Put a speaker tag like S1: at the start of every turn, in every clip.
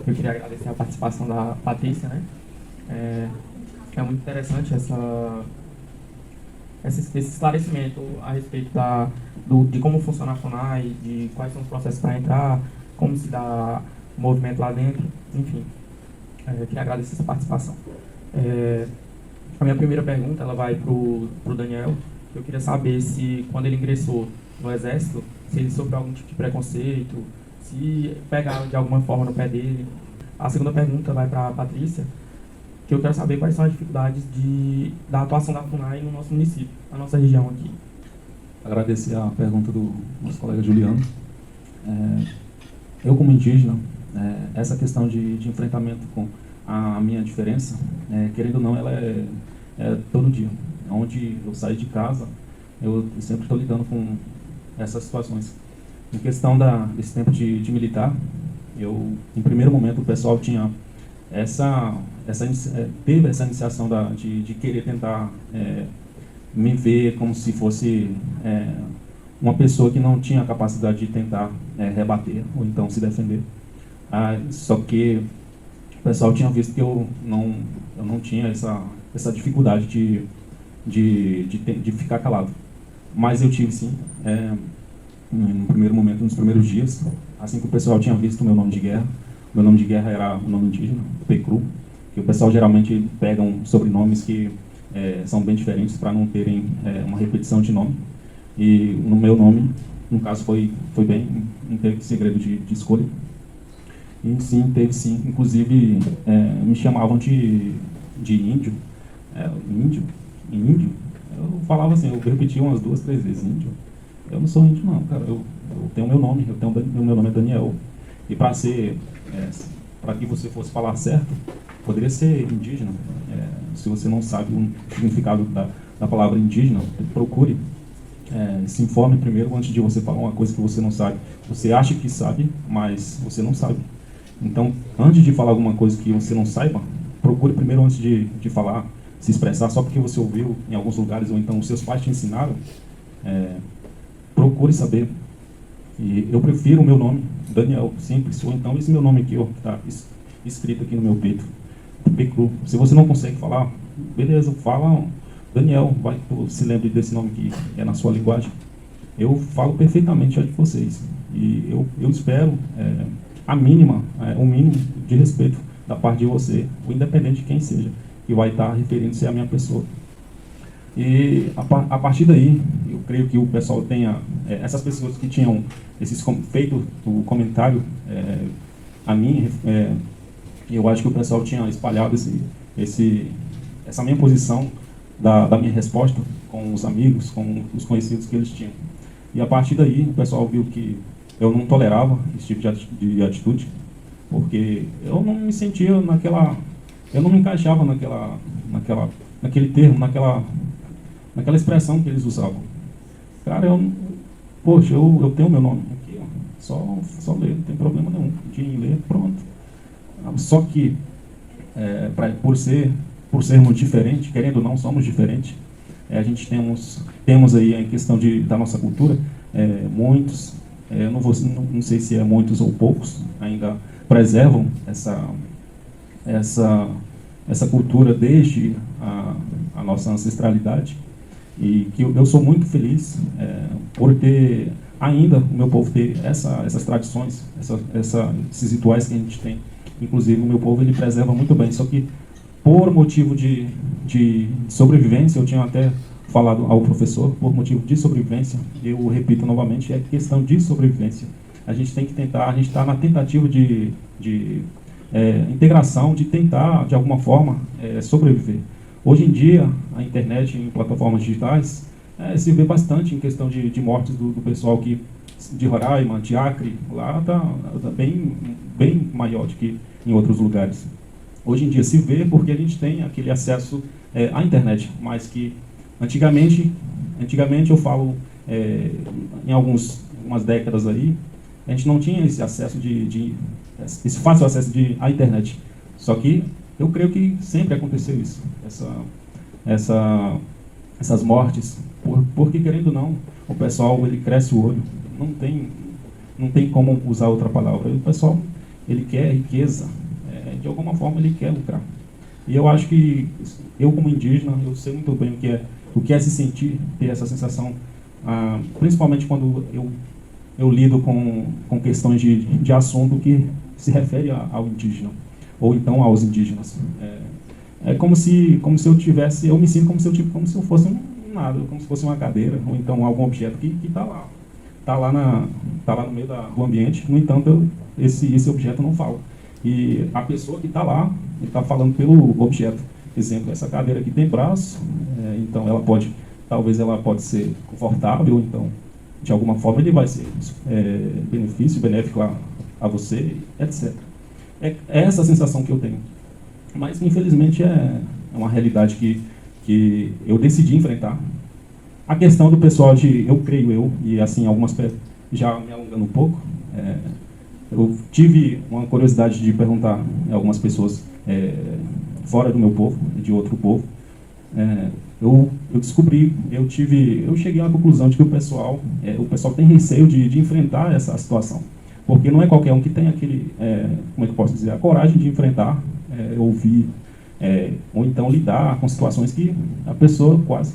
S1: Eu queria agradecer a participação da Patrícia, né? É muito interessante esse esclarecimento a respeito de como funciona a FUNAI, de quais são os processos para entrar, como se dá o movimento lá dentro, enfim. Eu queria agradecer essa participação. A minha primeira pergunta ela vai para o Daniel. Eu queria saber se, quando ele ingressou no Exército, se ele sofreu algum tipo de preconceito, se pegaram de alguma forma no pé dele. A segunda pergunta vai para a Patrícia, que eu quero saber quais são as dificuldades da atuação da FUNAI no nosso município, na nossa região aqui.
S2: Agradecer a pergunta do nosso colega Juliano. Eu, como indígena, essa questão de enfrentamento com a minha diferença, querendo ou não, ela é todo dia. Onde eu saio de casa, eu sempre estou lidando com essas situações. Em questão desse tempo de militar, em primeiro momento, o pessoal tinha teve essa iniciação de querer tentar me ver como se fosse uma pessoa que não tinha capacidade de tentar rebater ou então se defender. Só que o pessoal tinha visto que eu não tinha essa dificuldade de ficar calado. Mas eu tive sim, no primeiro momento, nos primeiros dias, assim que o pessoal tinha visto o meu nome de guerra. Meu nome de guerra era o nome indígena, Pecru, que o pessoal geralmente pegam sobrenomes que são bem diferentes para não terem uma repetição de nome. E no meu nome, no caso, foi bem, não teve segredo de escolha. E sim, teve sim, inclusive me chamavam de índio. Índio. Eu falava assim, eu repetia umas 2, 3 vezes, índio. Eu não sou índio não, cara, eu tenho meu nome, meu nome é Daniel. E para que você fosse falar certo, poderia ser indígena. Se você não sabe o significado da palavra indígena, procure, se informe primeiro antes de você falar uma coisa que você não sabe. Você acha que sabe, mas você não sabe. Então, antes de falar alguma coisa que você não saiba, procure primeiro antes de falar, se expressar só porque você ouviu em alguns lugares ou então os seus pais te ensinaram. Procure saber. E eu prefiro o meu nome, Daniel, simples, ou então esse meu nome aqui, ó, que está escrito aqui no meu peito, Pecru. Se você não consegue falar, beleza, fala Daniel, vai que tu se lembre desse nome que é na sua linguagem. Eu falo perfeitamente a de vocês. E eu espero o mínimo de respeito da parte de você, o independente de quem seja, que vai estar referindo-se à minha pessoa. E a partir daí, eu creio que o pessoal tenha, essas pessoas que tinham feito o comentário a mim, eu acho que o pessoal tinha espalhado essa minha posição da minha resposta com os amigos, com os conhecidos que eles tinham. E a partir daí, o pessoal viu que eu não tolerava esse tipo de atitude, porque eu não me sentia eu não me encaixava naquele termo, naquela expressão que eles usavam. Cara, eu tenho meu nome aqui, ó, só ler, não tem problema nenhum, de ler, pronto. Só que, por sermos diferentes, querendo ou não, somos diferentes, a gente temos aí a questão da nossa cultura, muitos, eu não sei se é muitos ou poucos, ainda preservam essa cultura desde a nossa ancestralidade. E que eu sou muito feliz por ter ainda o meu povo ter essas tradições, esses rituais que a gente tem. Inclusive o meu povo ele preserva muito bem, só que por motivo de sobrevivência, eu tinha até falado ao professor, por motivo de sobrevivência, eu repito novamente, é questão de sobrevivência. A gente tem que tentar, a gente está na tentativa de integração, de tentar de alguma forma sobreviver. Hoje em dia, a internet em plataformas digitais se vê bastante em questão de mortes do pessoal de Roraima, de Acre, lá está bem maior do que em outros lugares. Hoje em dia se vê porque a gente tem aquele acesso à internet, mas que antigamente eu falo, em algumas décadas aí, a gente não tinha esse acesso esse fácil acesso à internet. Só que eu creio que sempre aconteceu isso, essas mortes, porque querendo ou não, o pessoal ele cresce o olho, não tem como usar outra palavra. O pessoal ele quer riqueza, de alguma forma ele quer lucrar. E eu acho que eu, como indígena, eu sei muito bem o que é se sentir, ter essa sensação, principalmente quando eu lido com questões de assunto que se refere ao indígena, ou então aos indígenas. É como se eu tivesse, eu me sinto como se eu fosse um nada, como se fosse uma cadeira, ou então algum objeto que está lá. Está lá no meio do ambiente, no entanto, esse objeto não fala. E a pessoa que está lá, está falando pelo objeto. Exemplo, essa cadeira aqui tem braço, então talvez ela pode ser confortável, então, de alguma forma, ele vai ser benéfico a você, etc. É essa a sensação que eu tenho. Mas, infelizmente, é uma realidade que eu decidi enfrentar. A questão do pessoal eu creio, e assim, algumas pessoas, já me alongando um pouco, eu tive uma curiosidade de perguntar a algumas pessoas fora do meu povo, de outro povo. Eu descobri, eu cheguei à conclusão de que o pessoal tem receio de enfrentar essa situação. Porque não é qualquer um que tem como é que eu posso dizer, a coragem de enfrentar, ouvir, ou então lidar com situações que a pessoa quase,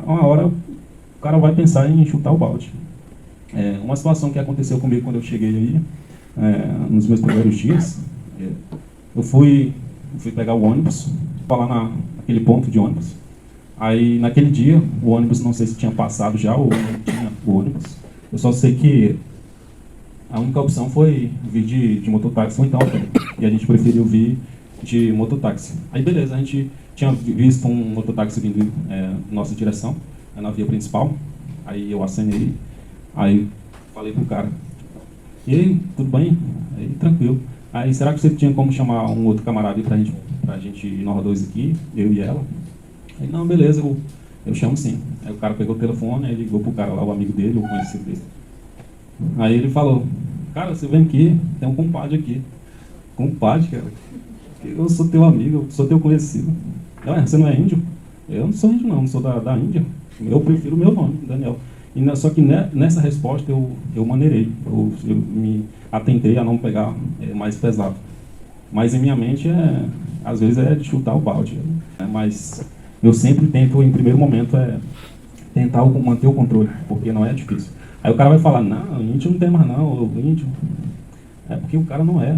S2: uma hora, o cara vai pensar em chutar o balde. Uma situação que aconteceu comigo quando eu cheguei aí, nos meus primeiros dias, eu fui pegar o ônibus, lá naquele ponto de ônibus. Aí, naquele dia, o ônibus, não sei se tinha passado já ou não tinha o ônibus. Eu só sei que a única opção foi vir de mototáxi ou então a pé. E a gente preferiu vir de mototáxi. Aí, beleza, a gente tinha visto um mototáxi vindo na nossa direção, na via principal. Aí eu acenei, aí falei pro cara: "E aí, tudo bem?" Aí, tranquilo. Aí, será que você tinha como chamar um outro camarada aí pra gente ir nós dois aqui, eu e ela? Aí, não, beleza, eu chamo sim. Aí o cara pegou o telefone, aí ligou pro cara lá, o amigo dele, o conhecido dele. Aí ele falou: "Cara, você vem aqui, tem um compadre aqui." "Compadre, cara? Eu sou teu amigo, eu sou teu conhecido." "Você não é índio?" "Eu não sou índio não sou da Índia. Eu prefiro o meu nome, Daniel." Só que nessa resposta eu maneirei, eu me atentei a não pegar mais pesado. Mas em minha mente, às vezes, é de chutar o balde. Mas eu sempre tento, em primeiro momento, tentar manter o controle, porque não é difícil. Aí o cara vai falar: "Não, índio não tem mais não, o índio." É porque o cara não é.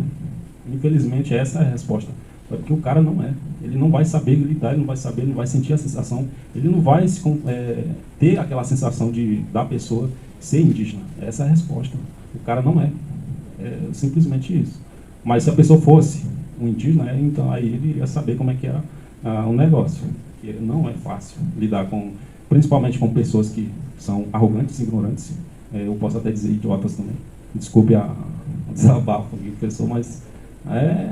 S2: Infelizmente, essa é a resposta. É porque o cara não é. Ele não vai saber gritar, ele não vai sentir a sensação, ele não vai ter aquela sensação da pessoa ser indígena. Essa é a resposta. O cara não é. É simplesmente isso. Mas se a pessoa fosse um indígena, então aí ele iria saber como é que era o negócio. Porque não é fácil lidar principalmente com pessoas que são arrogantes e ignorantes. Eu posso até dizer idiotas também. Desculpe o desabafo aqui, pessoal, mas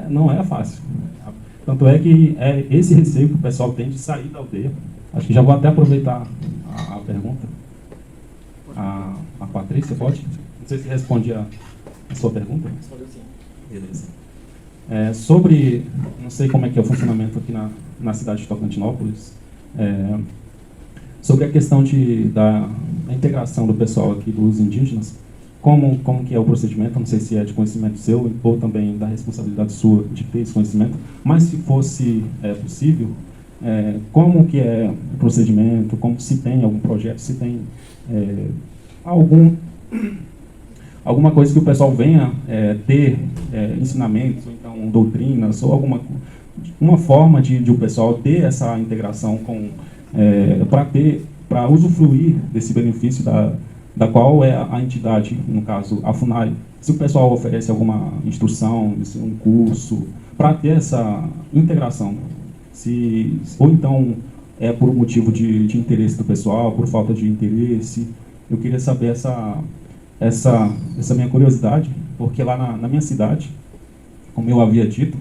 S2: não é fácil. Tanto é que esse receio que o pessoal tem de sair da aldeia. Acho que já vou até aproveitar a pergunta. A Patrícia, pode? Não sei se responde a sua pergunta.
S3: Respondeu sim.
S2: Beleza. Sobre, não sei como é que é o funcionamento aqui na cidade de Tocantinópolis, sobre a questão da integração do pessoal aqui, dos indígenas, como que é o procedimento, não sei se é de conhecimento seu ou também da responsabilidade sua de ter esse conhecimento, mas se fosse possível, como que é o procedimento, como se tem algum projeto, se tem alguma coisa que o pessoal venha ter ensinamentos, ou então doutrinas, ou uma forma de o pessoal ter essa integração para usufruir desse benefício da qual é a entidade, no caso, a FUNAI. Se o pessoal oferece alguma instrução, um curso, para ter essa integração. Ou então é por motivo de interesse do pessoal, por falta de interesse. Eu queria saber essa minha curiosidade, porque lá na minha cidade, como eu havia dito,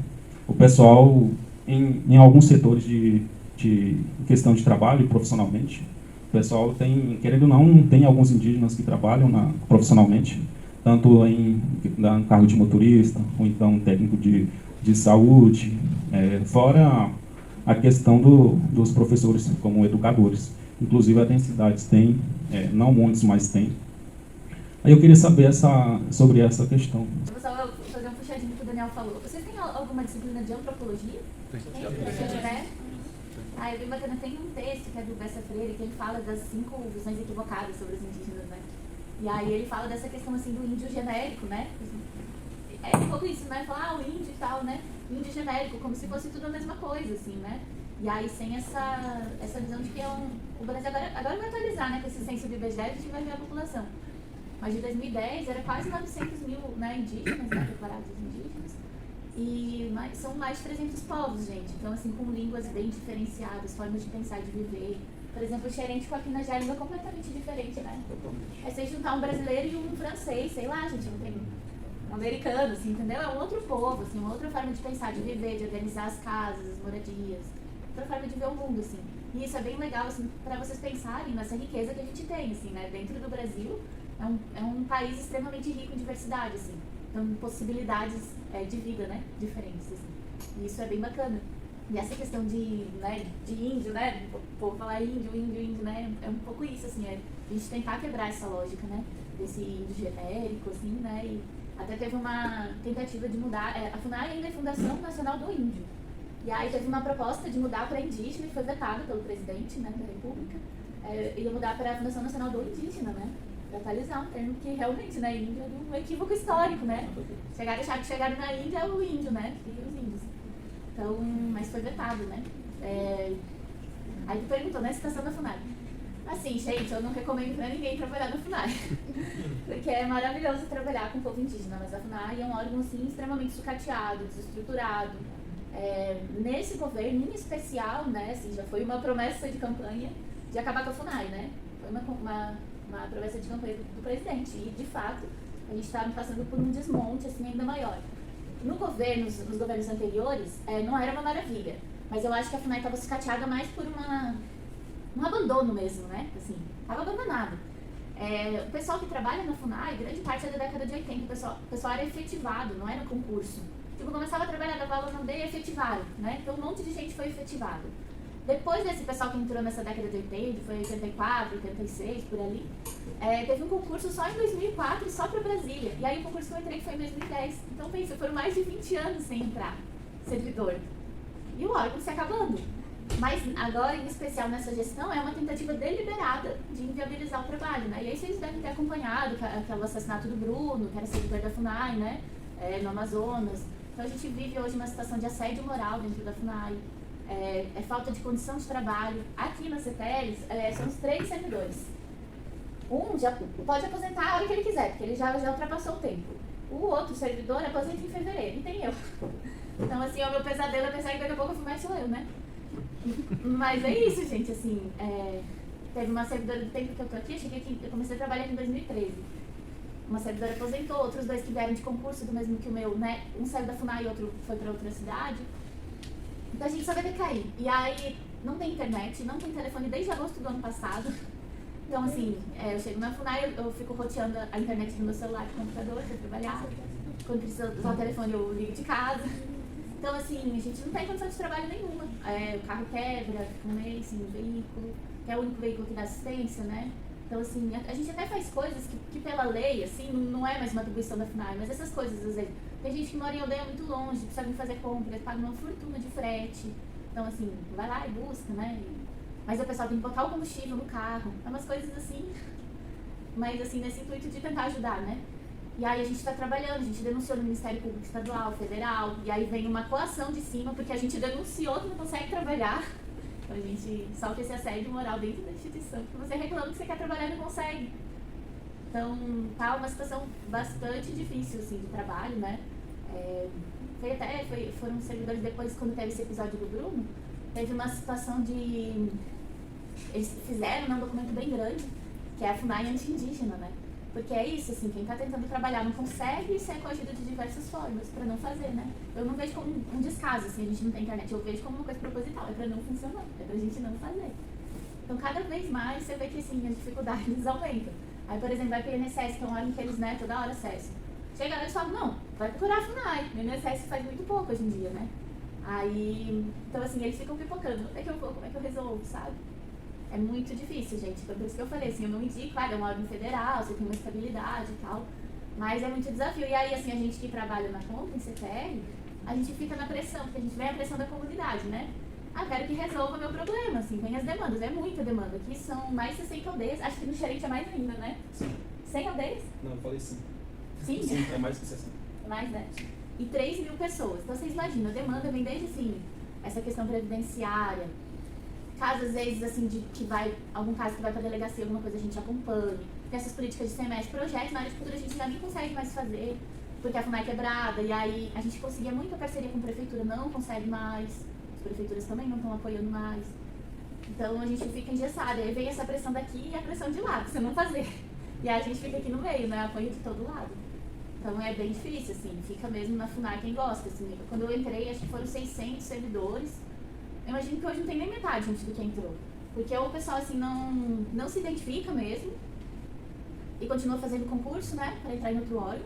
S2: o pessoal, em alguns setores de questão de trabalho, profissionalmente, o pessoal querendo ou não, tem alguns indígenas que trabalham profissionalmente, tanto no cargo de motorista, ou então técnico de saúde, fora a questão dos professores como educadores. Inclusive até em cidades tem, não muitos, mas tem. Aí eu queria saber sobre essa questão.
S4: Eu vou só fazer um puxadinho pro Daniel
S3: Daniel falou. Vocês têm alguma disciplina de antropologia? Tem. Se tiver? É bem bacana. Tem um texto que é do Bessa Freire, que ele fala das 5 visões equivocadas sobre os indígenas, né? E aí ele fala dessa questão, assim, do índio genérico, né? É um pouco isso, né? Falar, o índio e tal, né? Índio genérico, como se fosse tudo a mesma coisa, assim, né? E aí, sem essa visão de que o Brasil agora vai atualizar, né? Com esse censo do IBGE, a gente vai ver a população. Mas de 2010, era quase 900 mil, né, indígenas, né, declarados indígenas. E são mais de 300 povos, gente. Então, assim, com línguas bem diferenciadas, formas de pensar e de viver. Por exemplo, o xerente com a quinajá é completamente diferente, né? É você juntar um brasileiro e um francês, sei lá, gente, não tem um americano, assim, entendeu? É um outro povo, assim, uma outra forma de pensar, de viver, de organizar as casas, as moradias. Outra forma de ver o mundo, assim. E isso é bem legal, assim, para vocês pensarem nessa riqueza que a gente tem, assim, né? Dentro do Brasil, é um país extremamente rico em diversidade, assim. Então, possibilidades de vida, né? Diferentes, assim. E isso é bem bacana. E essa questão de índio, né? O povo falar índio, né? É um pouco isso, assim, a gente tentar quebrar essa lógica, né? Desse índio genérico, assim, né? E até teve uma tentativa de mudar, a FUNAI ainda é Fundação Nacional do Índio. E aí teve uma proposta de mudar para indígena e foi vetada pelo presidente, né, da República. Ia mudar para a Fundação Nacional do Indígena, né? Para atualizar um termo que realmente, né, índio é um equívoco histórico, né? Acharam que chegaram na Índia é o índio, né? E os índios. Então, mas foi vetado, né? Aí tu perguntou, né, citação da FUNAI. Assim, gente, eu não recomendo para ninguém trabalhar na FUNAI. Porque é maravilhoso trabalhar com o povo indígena, mas a FUNAI é um órgão, assim, extremamente sucateado, desestruturado. Nesse governo, em especial, né, assim, já foi uma promessa de campanha de acabar com a FUNAI, né? Foi uma promessa de campanha do presidente. E, de fato, a gente está passando por um desmonte, assim, ainda maior. Nos governos anteriores, não era uma maravilha. Mas eu acho que a FUNAI estava sucateada mais por um abandono mesmo, né? Assim, estava abandonado. O pessoal que trabalha na FUNAI, grande parte é da década de 80, o pessoal era efetivado, não era concurso. Tipo, começava a trabalhar, dava aula na aldeia e efetivaram, né? Então um monte de gente foi efetivado. Depois desse pessoal que entrou nessa década de 80, foi 84, 86, por ali, teve um concurso só em 2004 e só para Brasília. E aí o concurso que eu entrei foi em 2010. Então pensa, foram mais de 20 anos sem entrar servidor. E o órgão se acabando. Mas agora, em especial nessa gestão, é uma tentativa deliberada de inviabilizar o trabalho, né? E aí vocês devem ter acompanhado que é o assassinato do Bruno, que era servidor da FUNAI, né? No Amazonas. Então a gente vive hoje uma situação de assédio moral dentro da FUNAI, falta de condição de trabalho. Aqui na CETERES, são os 3 servidores. Um já pode aposentar a hora que ele quiser, porque ele já ultrapassou o tempo. O outro servidor aposenta em fevereiro, e tem eu. Então, assim, o meu pesadelo é pensar que daqui a pouco mais sou eu, né? Mas é isso, gente, assim, teve uma servidora do tempo que eu tô aqui, eu comecei a trabalhar aqui em 2013. Uma servidora aposentou, outros 2 que vieram de concurso, do mesmo que o meu, né? Um saiu da FUNAI e outro foi para outra cidade. Então a gente só vai decair. E aí não tem internet, não tem telefone desde agosto do ano passado. Então, assim, eu chego na FUNAI, eu fico roteando a internet no meu celular e computador para trabalhar. Quando precisa usar o telefone, eu ligo de casa. Então, assim, a gente não tem condição de trabalho nenhuma. O carro quebra, fica um mês sem veículo, que é o único veículo que dá assistência, né? Então, assim, a gente até faz coisas que pela lei, assim, não é mais uma atribuição da FUNAI, mas essas coisas, às vezes, tem gente que mora em aldeia muito longe, precisa vir fazer compras, paga uma fortuna de frete. Então, assim, vai lá e busca, né? Mas o pessoal tem que botar o combustível no carro. É umas coisas assim, mas, assim, nesse intuito de tentar ajudar, né? E aí a gente está trabalhando, a gente denunciou no Ministério Público Estadual, Federal, e aí vem uma coação de cima, porque a gente denunciou que não consegue trabalhar. Então a gente sofre esse assédio moral dentro da instituição, porque você reclama que você quer trabalhar e não consegue. Então tá uma situação bastante difícil, assim, de trabalho, né? Foram servidores depois, quando teve esse episódio do Bruno, teve uma situação de... Eles fizeram um documento bem grande, que é a FUNAI anti-indígena, né? Porque é isso, assim, quem está tentando trabalhar não consegue ser coagido de diversas formas para não fazer, né? Eu não vejo como um descaso, assim, a gente não tem internet, eu vejo como uma coisa proposital, é para não funcionar, é para a gente não fazer. Então, cada vez mais você vê que, assim, as dificuldades aumentam. Aí, por exemplo, vai para o INSS, que é um órgão que eles, né, toda hora acessam. Chega lá e falam, não, vai procurar a FUNAI. O INSS faz muito pouco hoje em dia, né? Aí, então, assim, eles ficam pipocando, como é que eu vou, como é que eu resolvo, sabe? É muito difícil, gente. Então, por isso que eu falei, assim, eu não indico, claro, é um órgão federal, você tem uma estabilidade e tal, Mas é muito desafio. E aí, assim, a gente que trabalha na conta, em CTR, a gente fica na pressão, porque a gente vê a pressão da comunidade, né? Ah, quero que resolva meu problema, assim, tem as demandas, é muita demanda. Aqui são mais de 60 aldeias, acho que no Xerente é mais ainda, né?
S2: Sim.
S3: 100 aldeias?
S2: Não, eu falei sim.
S3: Sim?
S2: Sim, é mais que 60.
S3: É mais, né? E 3 mil pessoas. Então, vocês imaginam, a demanda vem desde, assim, essa questão previdenciária, caso, às vezes, assim, de que vai, algum caso que vai para delegacia, alguma coisa a gente acompanha, tem essas políticas de semestre, projetos na área de cultura a gente já nem consegue mais fazer, porque a FUNAI é quebrada, e aí a gente conseguia muita parceria com a prefeitura, não consegue mais, as prefeituras também não estão apoiando mais, então a gente fica engessada, aí vem essa pressão daqui e a pressão de lá, que você não fazer, e aí a gente fica aqui no meio, né, apoio de todo lado. Então é bem difícil, assim, fica mesmo na FUNAI quem gosta, assim, quando eu entrei, acho que foram 600 servidores. Eu imagino que hoje não tem nem metade gente do que entrou. Porque o pessoal, assim, não se identifica mesmo e continua fazendo concurso, né, para entrar em outro óleo.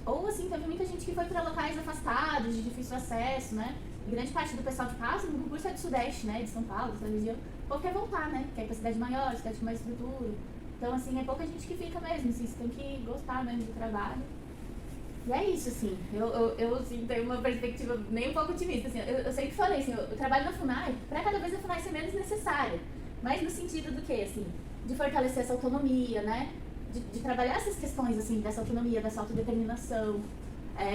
S3: Ou, assim, teve muita gente que foi para locais afastados, de difícil acesso, né. E grande parte do pessoal que passa no concurso é do Sudeste, né, de São Paulo, dessa região. O povo quer voltar, né, quer ir para cidade maior, cidade com mais estrutura. Então, assim, é pouca gente que fica mesmo, assim, você tem que gostar mesmo do trabalho. E é isso, assim, eu assim, tenho uma perspectiva nem um pouco otimista, assim, eu sempre falei, assim, eu trabalho na FUNAI para cada vez a FUNAI ser menos necessária, mas no sentido do quê, assim, de fortalecer essa autonomia, né, de trabalhar essas questões, assim, dessa autonomia, dessa autodeterminação.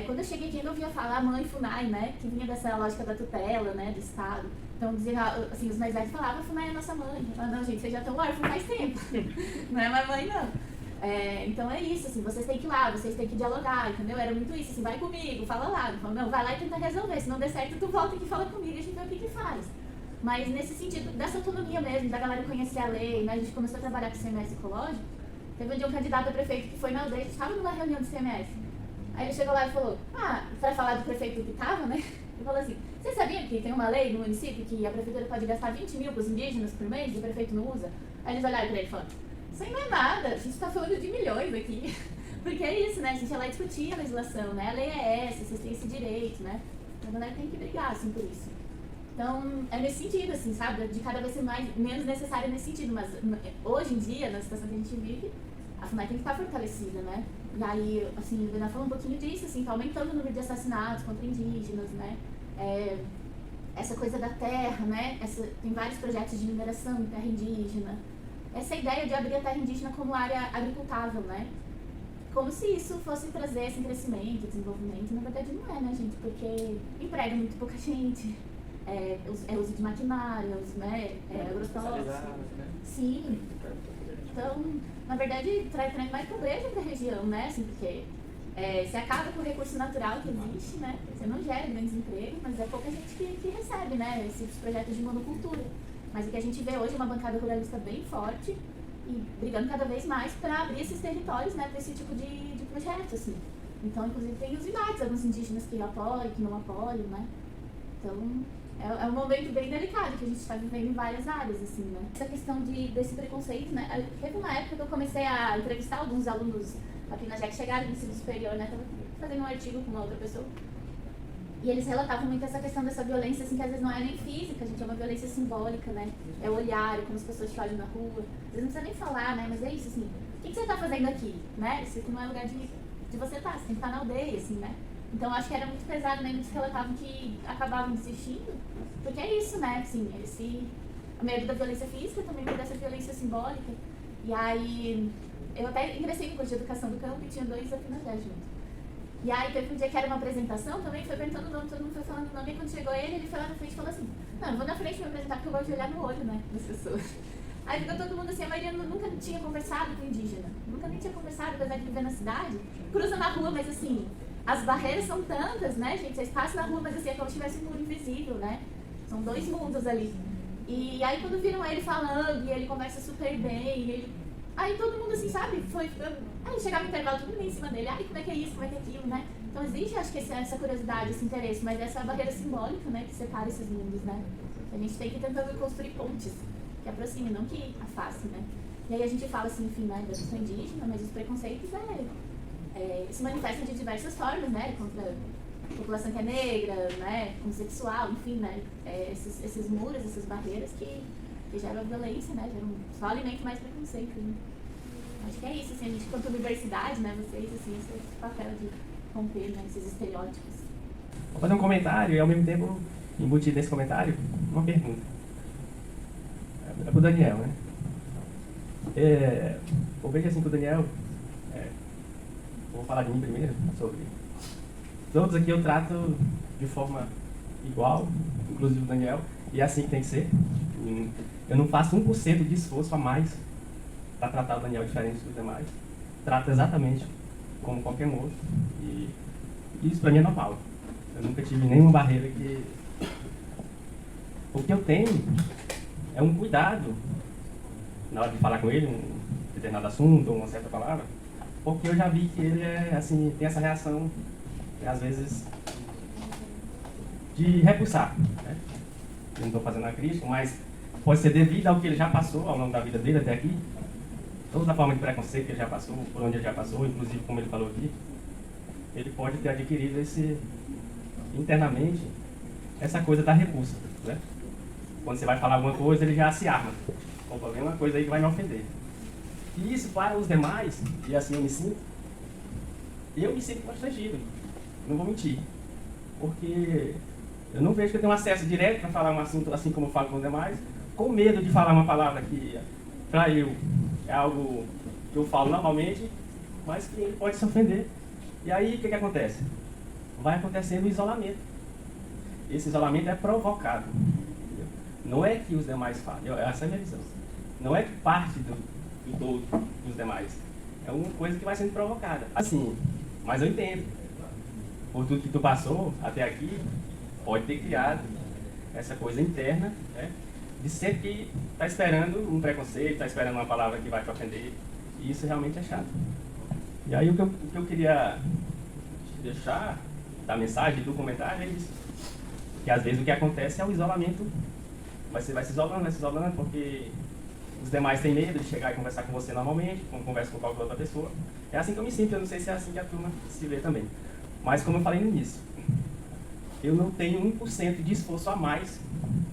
S3: Quando eu cheguei aqui, eu ouvia falar mãe FUNAI, né, que vinha dessa lógica da tutela, né, do Estado. Então, dizia, assim, os mais velhos falavam, a FUNAI é a nossa mãe. Eu falava, não, gente, vocês já estão órfãos faz tempo, não é mais mãe, não. Então é isso, assim, vocês têm que ir lá, vocês têm que dialogar, entendeu? Era muito isso, assim, vai comigo, fala lá. Não, vai lá e tenta resolver, se não der certo, tu volta aqui e fala comigo e a gente vê o que faz. Mas nesse sentido, dessa autonomia mesmo, da galera conhecer a lei, né? A gente começou a trabalhar com o CMS ecológico. Teve um dia um candidato a prefeito que foi na aldeia, a gente estava numa reunião do CMS. Aí ele chegou lá e falou, pra falar do prefeito que estava, né? Ele falou assim, você sabia que tem uma lei no município que a prefeitura pode gastar 20 mil para os indígenas por mês e o prefeito não usa? Aí eles olharam para ele e falaram, isso aí não é nada, a gente está falando de milhões aqui. Porque é isso, né? A gente ia lá discutir a legislação, né? A lei é essa, vocês têm esse direito, né? A galera tem que brigar, assim, por isso. Então, é nesse sentido, assim, sabe? De cada vez ser menos necessário nesse sentido. Mas hoje em dia, na situação que a gente vive, a FUNAI tem que estar fortalecida, né? E aí, assim, o Renan falou um pouquinho disso, assim, tá aumentando o número de assassinatos contra indígenas, né? Essa coisa da terra, né? Tem vários projetos de mineração em terra indígena. Essa ideia de abrir a terra indígena como área agricultável, né? Como se isso fosse trazer esse crescimento, desenvolvimento. Na verdade não é, né, gente? Porque emprega muito pouca gente, uso de maquinários, né? Agrotóxicos.
S4: Né?
S3: Sim. Então, na verdade, traz mais pobreza para a região, né? Assim, porque você acaba com o recurso natural que existe, né? Você não gera grandes empregos, mas é pouca gente que recebe, né? Esses projetos de monocultura. Mas o que a gente vê hoje é uma bancada ruralista bem forte e brigando cada vez mais para abrir esses territórios, né, para esse tipo de projeto, assim. Então, inclusive, tem os embates, alguns indígenas que apoiam, que não apoiam, né. Então, é um momento bem delicado que a gente está vivendo em várias áreas, assim, né. Essa questão desse preconceito, né, teve uma época que eu comecei a entrevistar alguns alunos aqui na JEC que chegaram no ensino superior, né, estava fazendo um artigo com uma outra pessoa. E eles relatavam muito essa questão dessa violência, assim, que às vezes não é nem física, gente, é uma violência simbólica, né? É o olhar, é como as pessoas te olham na rua. Às vezes não precisa nem falar, né? Mas é isso, assim, o que você tá fazendo aqui, né? Isso aqui não é lugar de você estar, você tem que estar na aldeia, assim, né? Então, acho que era muito pesado, né? Muitos relatavam que acabavam desistindo, porque é isso, né? Assim, a medo da violência física, também medo dessa violência simbólica. E aí, eu até ingressei no curso de educação do campo e tinha 2 aqui na JEC junto. E aí teve um dia que era uma apresentação também, foi perguntando o nome, todo mundo foi falando o nome, e quando chegou ele foi lá na frente e falou assim, não, eu vou na frente me apresentar porque eu gosto de olhar no olho, né, das pessoas. Aí ficou todo mundo assim, a maioria nunca tinha conversado com indígena, nunca nem tinha conversado, apesar de viver na cidade, cruza na rua, mas assim, as barreiras são tantas, né, gente, vocês passam na rua, mas assim, é como se tivesse um muro invisível, né, são 2 mundos ali. E aí quando viram ele falando, e ele conversa super bem, aí todo mundo assim, sabe, aí chegava no intervalo, todo mundo em cima dele, como é que é isso, como é que é aquilo, né? Então existe, acho que essa curiosidade, esse interesse, mas essa barreira simbólica, né, que separa esses mundos, né? A gente tem que ir tentando construir pontes que aproximem, não que afastem, né? E aí a gente fala assim, enfim, né, da questão indígena, mas os preconceitos se manifestam de diversas formas, né? Contra a população que é negra, né, homossexual, enfim, né? Esses muros, essas barreiras que geram violência, né? Só alimentam mais preconceito, né? Acho que é isso, assim, a gente, quanto universidade, né, vocês, assim, esse papel de romper, né, esses estereótipos.
S4: Vou fazer um comentário e, ao mesmo tempo, embutido nesse comentário, uma pergunta. É pro Daniel, né? Eu vejo assim que o Daniel, vou falar de mim primeiro, sobre todos aqui eu trato de forma igual, inclusive o Daniel, e é assim que tem que ser. Eu não faço 1% de esforço a mais para tratar o Daniel diferente dos demais. Trato exatamente como qualquer um outro. E isso para mim é normal. Eu nunca tive nenhuma barreira que... O que eu tenho é um cuidado na hora de falar com ele, um determinado assunto, uma certa palavra, porque eu já vi que ele é, assim, tem essa reação, às vezes, de repulsar, né? Eu não estou fazendo a crítica, mas pode ser devido ao que ele já passou ao longo da vida dele até aqui, toda a forma de preconceito que ele já passou, por onde ele já passou, inclusive como ele falou aqui, ele pode ter adquirido internamente, essa coisa da repulsa, né? Quando você vai falar alguma coisa, ele já se arma. Opa, vem uma coisa aí que vai me ofender. E isso para os demais, e assim eu me sinto constrangido, não vou mentir. Porque eu não vejo que eu tenho acesso direto para falar um assunto assim como eu falo com os demais, com medo de falar uma palavra que, para eu, é algo que eu falo normalmente, mas que ele pode se ofender. E aí, o que acontece? Vai acontecendo o isolamento. Esse isolamento é provocado. Entendeu? Não é que os demais falam, essa é a minha visão. Não é que parte do todo dos demais. É uma coisa que vai sendo provocada. Assim, mas eu entendo. Por tudo que tu passou até aqui, pode ter criado essa coisa interna, né? De sempre estar esperando um preconceito, estar esperando uma palavra que vai te ofender. E isso realmente é chato. E aí o que eu queria deixar da mensagem, do comentário, é isso. Que às vezes o que acontece é o isolamento. Você vai se isolando, porque os demais têm medo de chegar e conversar com você normalmente, como conversa com qualquer outra pessoa. É assim que eu me sinto, eu não sei se é assim que a turma se vê também. Mas como eu falei no início, eu não tenho 1% de esforço a mais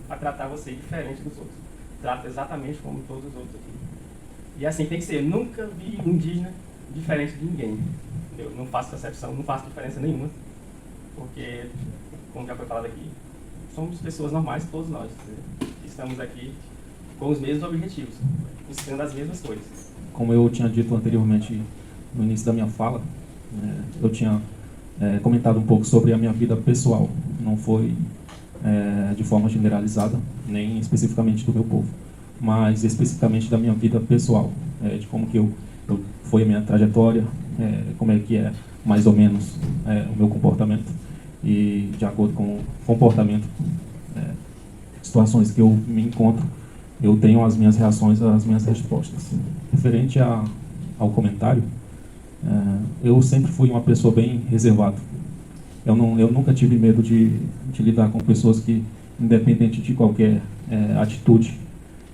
S4: para tratar você diferente dos outros. Trato exatamente como todos os outros aqui. E assim tem que ser. Eu nunca vi um indígena diferente de ninguém. Eu não faço percepção, não faço diferença nenhuma. Porque, como já foi falado aqui, somos pessoas normais, todos nós. Estamos aqui com os mesmos objetivos, buscando as mesmas coisas.
S2: Como eu tinha dito anteriormente no início da minha fala, eu tinha comentado um pouco sobre a minha vida pessoal. Não foi de forma generalizada, nem especificamente do meu povo, mas especificamente da minha vida pessoal, de como que foi a minha trajetória, como é que é mais ou menos o meu comportamento, e de acordo com o comportamento, situações que eu me encontro, eu tenho as minhas reações, as minhas respostas. Referente ao comentário, eu sempre fui uma pessoa bem reservada. Eu nunca tive medo de lidar com pessoas que, independente de qualquer atitude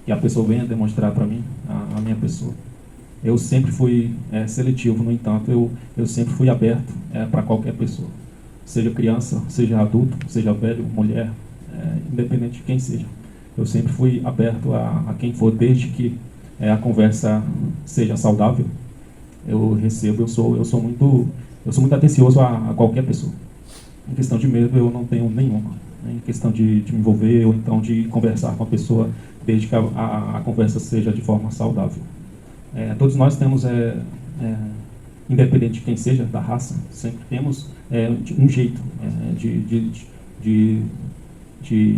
S2: que a pessoa venha demonstrar para mim, a minha pessoa, eu sempre fui seletivo. No entanto, eu sempre fui aberto para qualquer pessoa, seja criança, seja adulto, seja velho, mulher, independente de quem seja. Eu sempre fui aberto a quem for, desde que a conversa seja saudável. Eu sou muito atencioso a qualquer pessoa. Em questão de medo, eu não tenho nenhuma. Em questão de me envolver ou então de conversar com a pessoa, desde que a conversa seja de forma saudável. Todos nós temos, independente de quem seja, da raça, sempre temos um jeito de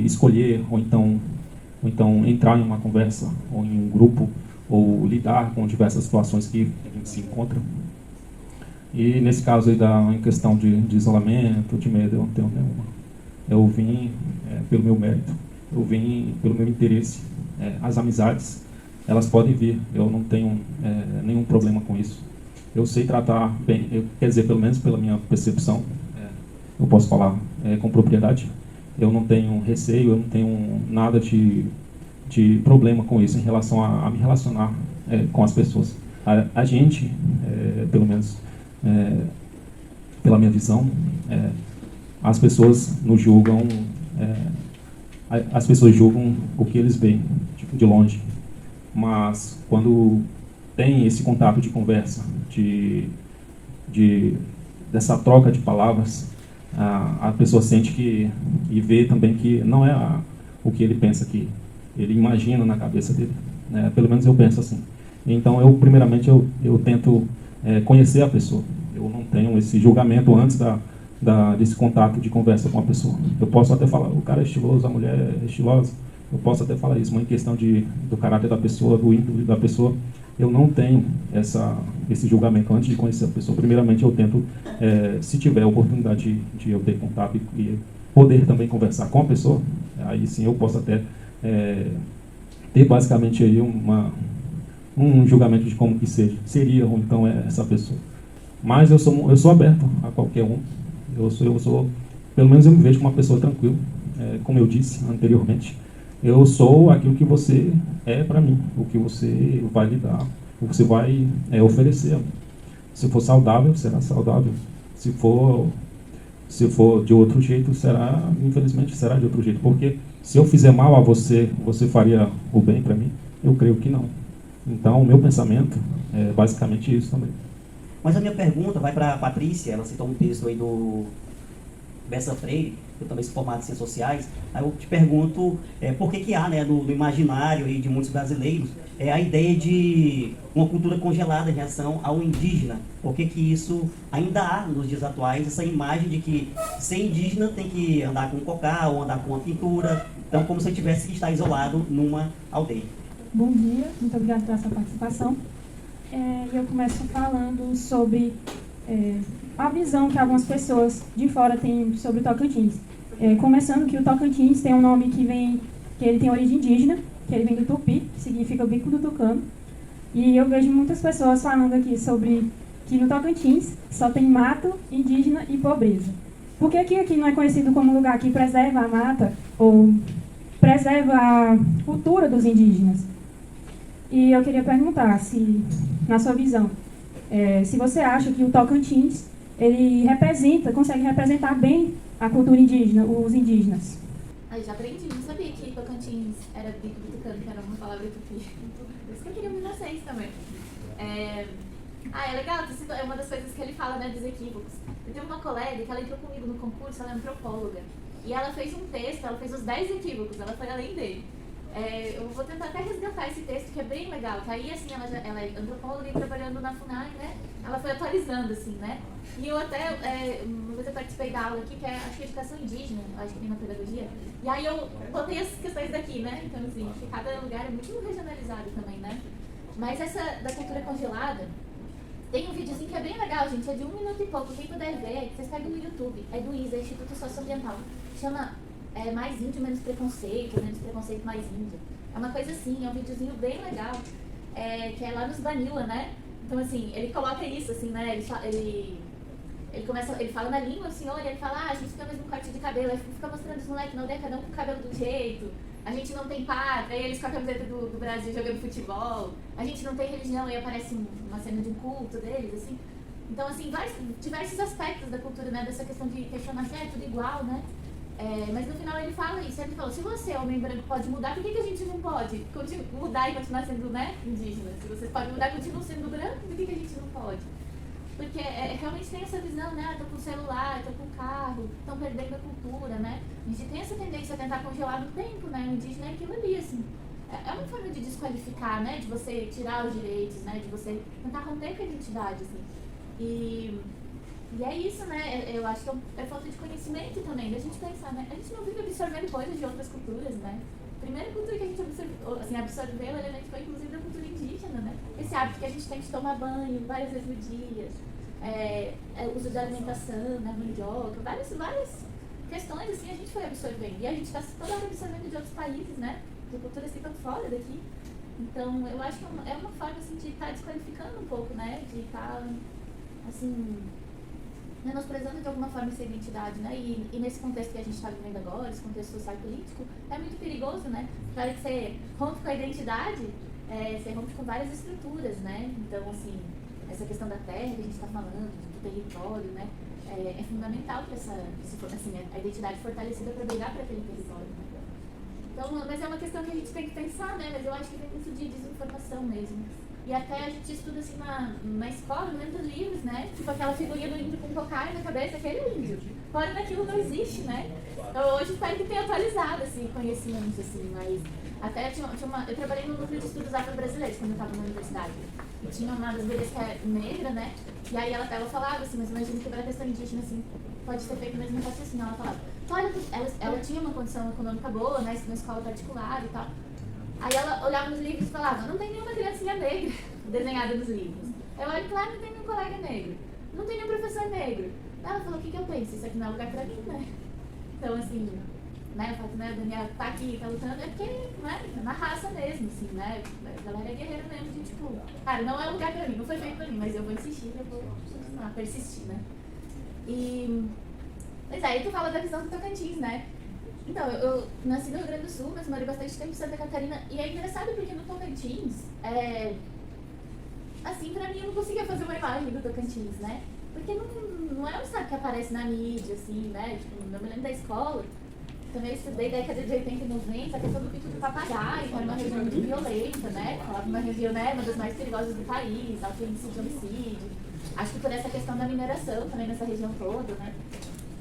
S2: escolher ou então entrar em uma conversa ou em um grupo ou lidar com diversas situações que a gente se encontra. E nesse caso aí em questão de isolamento, de medo, eu não tenho nenhuma. Eu vim pelo meu mérito, eu vim pelo meu interesse. As amizades, elas podem vir, eu não tenho nenhum problema com isso. Eu sei tratar bem, quer dizer, pelo menos pela minha percepção, eu posso falar com propriedade. Eu não tenho receio, eu não tenho nada de problema com isso em relação a me relacionar com as pessoas. A gente, pelo menos pela minha visão, as pessoas nos julgam, as pessoas julgam o que eles veem, tipo, de longe. Mas quando tem esse contato de conversa, dessa troca de palavras, a pessoa sente e vê também que não é o que ele pensa, que ele imagina na cabeça dele, né? Pelo menos eu penso assim. Então, primeiramente, eu tento conhecer a pessoa. Eu não tenho esse julgamento antes desse contato de conversa com a pessoa. Eu posso até falar, o cara é estiloso, a mulher é estilosa, eu posso até falar isso, mas em questão do caráter da pessoa, do índole da pessoa, eu não tenho esse julgamento antes de conhecer a pessoa. Primeiramente, eu tento, se tiver a oportunidade de eu ter contato e poder também conversar com a pessoa, aí sim eu posso até ter basicamente aí um julgamento de como que seria ou então essa pessoa. Mas eu sou aberto a qualquer um. Eu sou, pelo menos eu me vejo como uma pessoa tranquila, como eu disse anteriormente. Eu sou aquilo que você é para mim, o que você vai lhe dar, o que você vai oferecer. Se for saudável, será saudável. Se for de outro jeito, infelizmente será de outro jeito. Porque se eu fizer mal a você, você faria o bem para mim? Eu creio que não. Então, o meu pensamento é basicamente isso também.
S5: Mas a minha pergunta vai para a Patrícia. Ela citou um texto aí do Bessa Freire, eu também sou formado em Ciências Sociais. Aí eu te pergunto por que há, né, no imaginário aí de muitos brasileiros a ideia de uma cultura congelada em relação ao indígena. Por que isso ainda há nos dias atuais essa imagem de que ser indígena tem que andar com um cocá ou andar com uma pintura, então como se eu tivesse que estar isolado numa aldeia.
S6: Bom dia, muito obrigada pela sua participação. Eu começo falando sobre a visão que algumas pessoas de fora têm sobre o Tocantins. Começando que o Tocantins tem um nome que ele tem origem indígena, que ele vem do tupi, que significa bico do tucano. E eu vejo muitas pessoas falando aqui sobre que no Tocantins só tem mato, indígena e pobreza. Por que aqui não é conhecido como um lugar que preserva a mata ou preserva a cultura dos indígenas? E eu queria perguntar se, na sua visão, se você acha que o Tocantins ele consegue representar bem a cultura indígena, os indígenas.
S3: Eu já aprendi, não sabia que Tocantins era bico do tucano, que era uma palavra tupi. Por isso que eu queria ouvir vocês também. É legal, é uma das coisas que ele fala, né, dos equívocos. Eu tenho uma colega que ela entrou comigo no concurso, ela é antropóloga, e ela fez um texto, ela fez os 10 equívocos, ela foi além dele. Eu vou tentar até resgatar esse texto, que é bem legal, que aí, assim, ela é antropóloga e trabalhando na FUNAI, né, ela foi atualizando, assim, né, e eu até, uma vez eu participei da aula aqui, que é, acho que educação indígena, acho que tem na pedagogia, e aí eu botei as questões daqui, né, então, assim, que cada lugar é muito regionalizado também, né, mas essa da cultura congelada, tem um videozinho que é bem legal, gente, é de 1 minuto e pouco, quem puder ver, vocês pegam no YouTube, é do ISA, Instituto Socioambiental, chama Mais Índio, Menos Preconceito, Mais Índio. É uma coisa assim, é um videozinho bem legal, que é lá nos Banila, né? Então, assim, ele coloca isso, assim, né? Ele fala na língua, o senhor, e ele fala, a gente tem o mesmo corte de cabelo, aí fica mostrando os moleques na aldeia, cada um com o cabelo do jeito, a gente não tem pátria, aí eles com a camiseta do Brasil jogando futebol, a gente não tem religião, aí aparece uma cena de um culto deles, assim. Então, assim, diversos aspectos da cultura, né? Dessa questão de questionar se é tudo igual, né? Mas no final ele fala isso, ele falou, se você, homem branco, pode mudar, por que a gente não pode mudar e continuar sendo, né, indígena? Se vocês podem mudar e continuam sendo branco, por que a gente não pode? Porque realmente tem essa visão, né, tô com celular, tô com carro, estão perdendo a cultura, né? A gente tem essa tendência a tentar congelar no tempo, né, o indígena é aquilo ali, assim. É uma forma de desqualificar, né, de você tirar os direitos, né, de você tentar romper com a identidade, assim. E é isso, né? Eu acho que é falta de conhecimento também, da gente pensar, né? A gente não vive absorvendo coisas de outras culturas, né? A primeira cultura que a gente absorveu, o elemento foi inclusive da cultura indígena, né? Esse hábito que a gente tem de tomar banho várias vezes no dia, uso de alimentação, né? Mandioca, várias questões assim a gente foi absorvendo. E a gente está toda hora absorvendo de outros países, né? De culturas que estão fora daqui. Então, eu acho que é uma forma assim, de estar desqualificando um pouco, né? De estar, assim, menosprezando de alguma forma essa identidade, né? E nesse contexto que a gente está vivendo agora, esse contexto social e político, é muito perigoso, né? Claro que você rompe com a identidade, você rompe com várias estruturas, né? Então, assim, essa questão da terra que a gente está falando, do território, né? É fundamental para a identidade fortalecida para brigar para aquele território, né? Então, mas é uma questão que a gente tem que pensar, né? Mas eu acho que tem muito de desinformação mesmo. E até a gente estuda assim na escola, lendo livros, né? Tipo aquela figurinha do índio com cocar na cabeça, aquele índio. Fora daquilo não existe, né? Então hoje espero que tenha atualizado assim, conhecimento, assim, mas até eu trabalhei no núcleo de estudos afro-brasileiros quando eu estava na universidade. E tinha uma das gurias que é negra, né? E aí ela falava assim, mas imagina que para a questão indígena, assim, pode ser feito mesmo assim. Ela falava, olha, ela tinha uma condição econômica boa, né? Na escola particular e tal. Aí ela olhava nos livros e falava, não tem nenhuma criancinha negra desenhada nos livros. Eu olho, claro, não tem nenhum colega negro. Não tem nenhum professor negro. Ela falou, o que eu penso? Isso aqui não é lugar pra mim, né? Então, assim, né, o fato, né, o Daniel tá aqui, tá lutando, é porque, né, é na raça mesmo, assim, né? A galera é guerreira mesmo, de tipo, cara, não é lugar pra mim, não foi feito pra mim, mas eu vou insistir, eu vou persistir, né? E, mas aí tu fala da visão do Tocantins, né? Então, eu nasci no Rio Grande do Sul, mas morei bastante tempo em Santa Catarina. E é engraçado porque no Tocantins, assim, pra mim eu não conseguia fazer uma imagem do Tocantins, né? Porque não é um estado que aparece na mídia, assim, né? Tipo, eu me lembro da escola, também eu estudei década de 80 e 90, a questão do pito do papagaio, que era uma região muito violenta, né? Falava uma região, né, uma das mais perigosas do país, alto índice de homicídio. Acho que por essa questão da mineração também nessa região toda, né?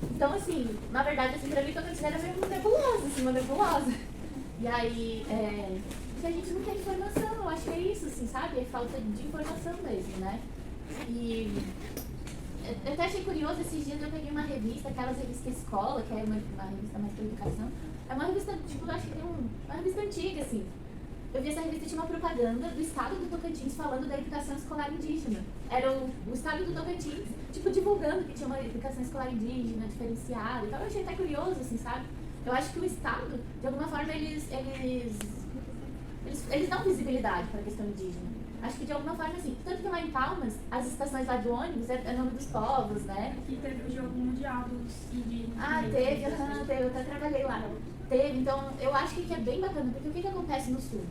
S3: Então, assim, na verdade, assim, pra mim, Tocantins era meio nebulosa, assim, uma nebulosa. E aí, porque a gente não tem informação, eu acho que é isso, assim, sabe? É falta de informação mesmo, né? E eu até achei curioso, esses dias eu peguei uma revista, aquelas revistas escola, que é uma revista mais para educação. É uma revista, tipo, eu acho que tem uma revista antiga, assim. Eu vi essa revista, tinha uma propaganda do estado do Tocantins falando da educação escolar indígena. Era o estado do Tocantins, tipo, divulgando que tinha uma educação escolar indígena, diferenciada. Então eu achei até curioso, assim, sabe? Eu acho que o estado, de alguma forma, eles dão visibilidade para a questão indígena. Acho que de alguma forma, assim, tanto que lá em Palmas, as estações lá do ônibus é nome dos povos, né?
S6: Aqui teve o jogo mundial dos indígenas.
S3: Ah, teve, eu até trabalhei lá. Teve, então eu acho que é bem bacana, porque o que acontece no sul?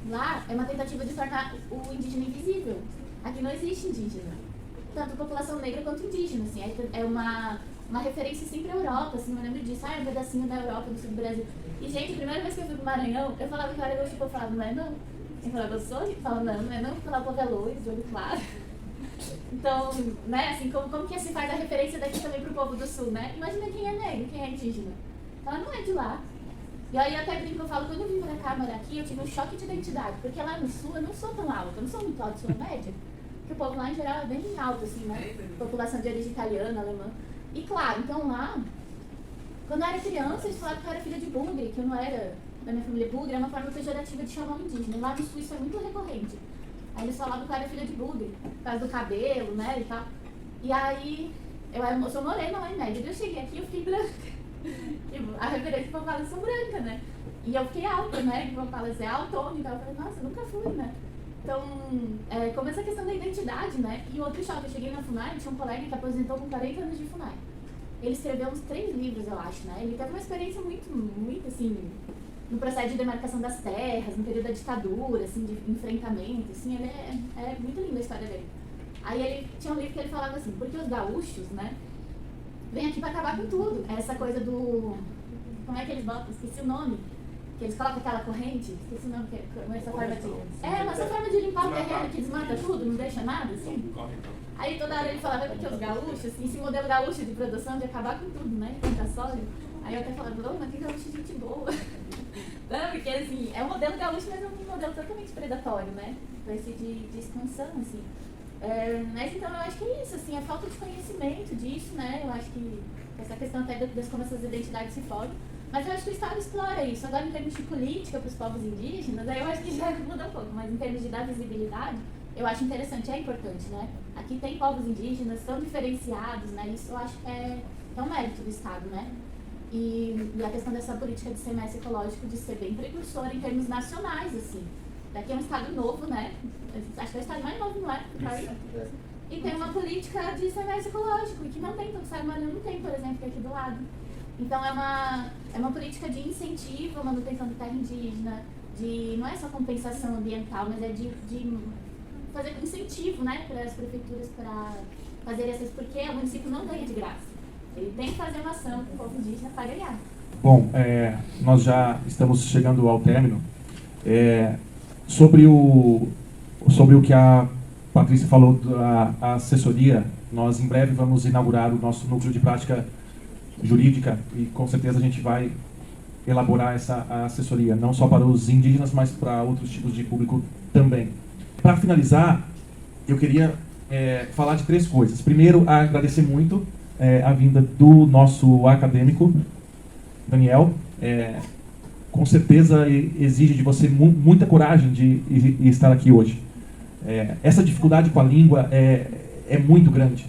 S3: Lá é uma tentativa de tornar o indígena invisível. Aqui não existe indígena. Tanto população negra quanto indígena, assim. É uma referência sempre à Europa, assim, eu lembro disso. Ah, é um pedacinho da Europa, do sul do Brasil. E, gente, a primeira vez que eu fui pro Maranhão, eu falava que eu era tipo, eu falava, não é não. Eu falava, eu sou? Eu falava, não é não, eu falava, o povo é loiro, de olho claro. Então, né, assim, como que se faz a referência daqui também pro povo do sul, né? Imagina quem é negro, quem é indígena. Ela não é de lá. E aí até brinco, eu falo, quando eu vim pra cá, morar aqui, eu tive um choque de identidade, porque lá no sul eu não sou tão alta, eu não sou muito alta, sou média, porque o povo lá em geral é bem alto, assim, né? População de origem italiana, alemã. E claro, então lá, quando eu era criança, eles falavam que eu era filha de bugre, que eu não era da minha família bugre, é uma forma pejorativa de chamar um indígena. Lá no sul isso é muito recorrente. Aí eles falavam que eu era filha de bugre, por causa do cabelo, né, e tal. E aí, eu sou morena lá em média, eu cheguei aqui e eu fiquei branca. A referência que eu falo, eu sou branca, né? E eu fiquei alta, né? Que eu falo assim, é autônoma, então eu falei, nossa, eu nunca fui, né? Então, como essa questão da identidade, né? E outro choque, eu cheguei na FUNAI, tinha um colega que aposentou com 40 anos de FUNAI. Ele escreveu uns 3 livros, eu acho, né? Ele teve uma experiência muito, assim, no processo de demarcação das terras, no período da ditadura, assim, de enfrentamento, assim, ele é muito linda a história dele. Aí ele tinha um livro que ele falava assim, porque os gaúchos, né? Vem aqui pra acabar com tudo. Essa coisa do... Como é que eles botam? Esqueci o nome. Que eles colocam aquela corrente. Esqueci o nome. Essa forma de... mas essa forma de limpar o terreno que desmata tudo, não deixa nada, assim. Aí toda hora ele falava que os gaúchos, esse modelo gaúcho de produção de acabar com tudo, né? Plantar soja. Aí eu até falava, mas que gaúcho gente boa. Não, porque assim, é um modelo gaúcho, mas é um modelo totalmente predatório, né? Vai ser de expansão, assim. Mas então eu acho que é isso, assim, a falta de conhecimento disso, né? Eu acho que essa questão até de como essas identidades se formam. Mas eu acho que o Estado explora isso. Agora, em termos de política para os povos indígenas, aí eu acho que já muda um pouco. Mas em termos de dar visibilidade, eu acho interessante, é importante, né? Aqui tem povos indígenas, são diferenciados, né? Isso eu acho que é um mérito do Estado, né? E a questão dessa política de semestre ecológico, de ser bem precursora em termos nacionais, assim. Daqui é um estado novo, né? Acho que é o estado mais novo, não é? E tem uma política de semestre ecológico, e que não tem, o estado do Maranhão não tem, por exemplo, que é aqui do lado. Então é uma política de incentivo à manutenção da terra indígena, não é só compensação ambiental, mas é de fazer incentivo, né, para as prefeituras para fazer essas, porque o município não ganha de graça. Ele tem que fazer uma ação para o povo indígena para ganhar.
S2: Bom, nós já estamos chegando ao término. Sobre
S7: sobre o que a Patrícia falou da assessoria, nós em breve vamos inaugurar o nosso núcleo de prática jurídica e com certeza a gente vai elaborar essa assessoria, não só para os indígenas, mas para outros tipos de público também. Para finalizar, eu queria falar de 3 coisas. Primeiro, agradecer muito a vinda do nosso acadêmico, Daniel. Com certeza exige de você muita coragem de estar aqui hoje. Essa dificuldade com a língua é muito grande,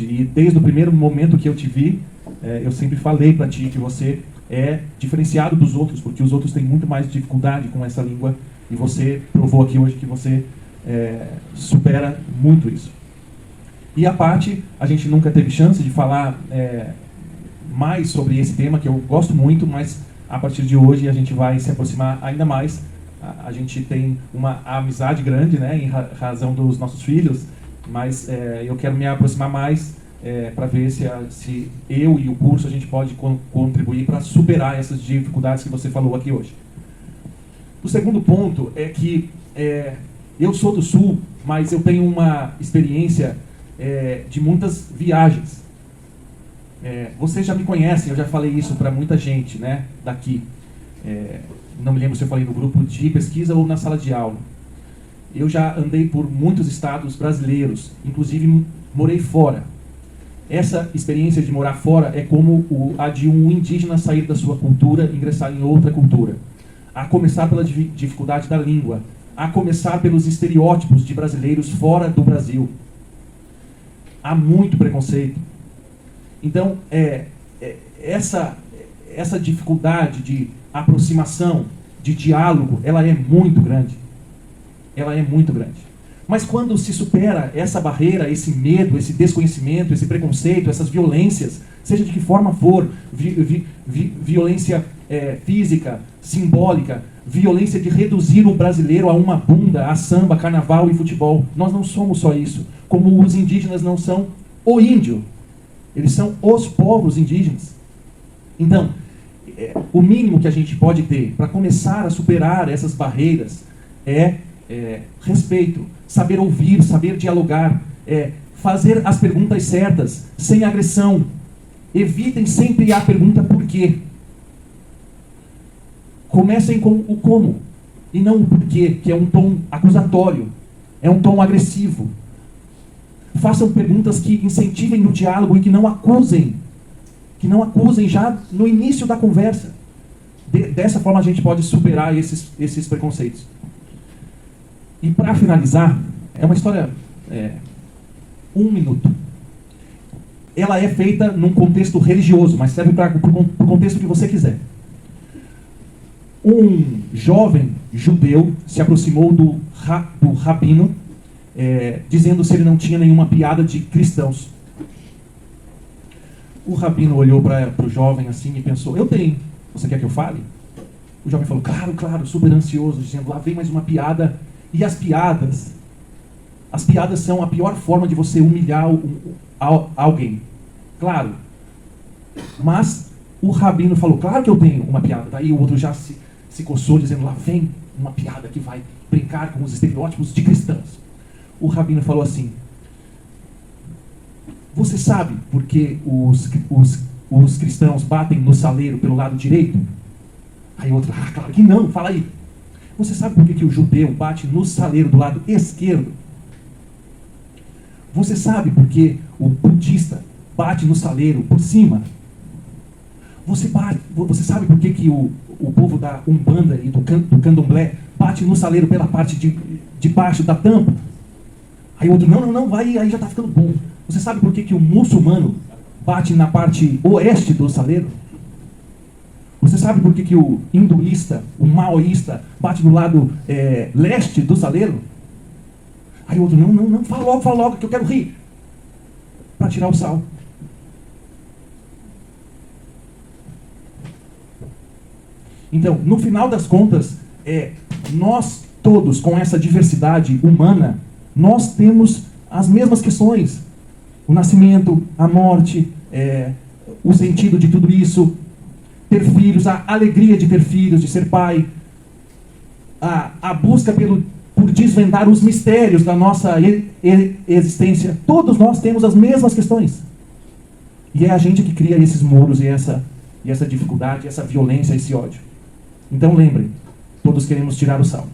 S7: e desde o primeiro momento que eu te vi, eu sempre falei para ti que você é diferenciado dos outros, porque os outros têm muito mais dificuldade com essa língua, e você provou aqui hoje que você supera muito isso. E a parte, a gente nunca teve chance de falar mais sobre esse tema, que eu gosto muito, mas a partir de hoje a gente vai se aproximar ainda mais. A gente tem uma amizade grande, né, em razão dos nossos filhos, mas eu quero me aproximar mais para ver se eu e o curso a gente pode contribuir para superar essas dificuldades que você falou aqui hoje. O segundo ponto é que eu sou do Sul, mas eu tenho uma experiência de muitas viagens. Vocês já me conhecem, eu já falei isso para muita gente, né, daqui. Não me lembro se eu falei no grupo de pesquisa ou na sala de aula. Eu já andei por muitos estados brasileiros, inclusive morei fora. Essa experiência de morar fora é como a de um indígena sair da sua cultura e ingressar em outra cultura. A começar pela dificuldade da língua, a começar pelos estereótipos de brasileiros fora do Brasil. Há muito preconceito. Então, essa dificuldade de aproximação, de diálogo, ela é muito grande. Mas quando se supera essa barreira, esse medo, esse desconhecimento, esse preconceito, essas violências, seja de que forma for, violência física, simbólica, violência de reduzir o brasileiro a uma bunda, a samba, carnaval e futebol. Nós não somos só isso. Como os indígenas não são o índio. Eles são os povos indígenas. Então, o mínimo que a gente pode ter para começar a superar essas barreiras é respeito, saber ouvir, saber dialogar, fazer as perguntas certas, sem agressão. Evitem sempre a pergunta por quê. Comecem com o como, e não o porquê, que é um tom acusatório, é um tom agressivo. Façam perguntas que incentivem o diálogo e que não acusem já no início da conversa. Dessa forma a gente pode superar esses preconceitos. E para finalizar, é uma história, 1 minuto. Ela é feita num contexto religioso, mas serve para o contexto que você quiser. Um jovem judeu se aproximou do rabino, dizendo se ele não tinha nenhuma piada de cristãos. O rabino olhou para o jovem assim e pensou: eu tenho, você quer que eu fale? O jovem falou: claro, super ansioso, dizendo: lá vem mais uma piada. E as piadas são a pior forma de você humilhar alguém. Claro. Mas o rabino falou: claro que eu tenho uma piada. Daí o outro já se coçou, dizendo: lá vem uma piada que vai brincar com os estereótipos de cristãos. O rabino falou assim: você sabe por que os cristãos batem no saleiro pelo lado direito? Aí o outro: claro que não, fala aí. Você sabe por que o judeu bate no saleiro do lado esquerdo? Você sabe por que o budista bate no saleiro por cima? Você sabe por que o povo da Umbanda e do Candomblé bate no saleiro pela parte de baixo da tampa? Aí o outro: não, vai, aí já está ficando bom. Você sabe por que o muçulmano bate na parte oeste do saleiro? Você sabe por que o hinduísta, o maoísta, bate no lado leste do saleiro? Aí o outro: não, fala logo, que eu quero rir. Para tirar o sal. Então, no final das contas, nós todos, com essa diversidade humana, nós temos as mesmas questões. O nascimento, a morte, o sentido de tudo isso, ter filhos, a alegria de ter filhos, de ser pai, a busca por desvendar os mistérios da nossa existência. Todos nós temos as mesmas questões. E é a gente que cria esses muros e essa dificuldade, essa violência, esse ódio. Então lembrem, todos queremos tirar o sal.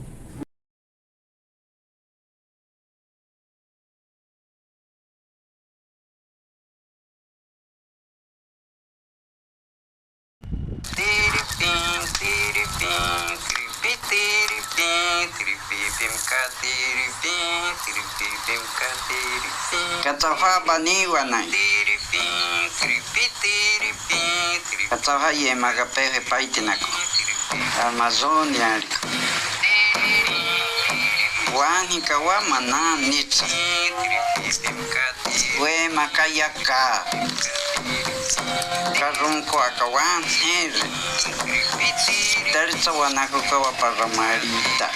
S8: Katawha baniwanai. Katawha ye magapehe paitinako. Amazônia. Wani kawa mana nitsa. We makayaka. Karunko akawan hele. Terza wanako kawa paramarita.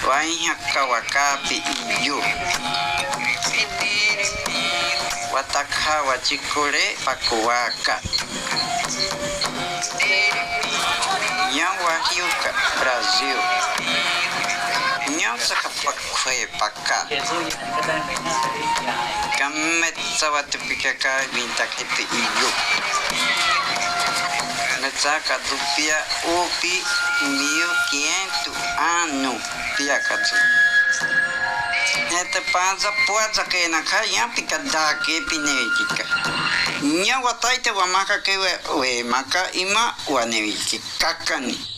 S8: Waiha kawakapi iyo. Watakha wachikure pakuwaka. Nyawahiuka Brasil. Nyausaka pakwe paka. Kametsa watupikaka vintakete iyo. Netsaka dupia upi 1500 anos piakazu. Neta panza puaza que na kaya pikada ke pineika. Nya wataite wa maka ke we maka ima wa neviki kakani.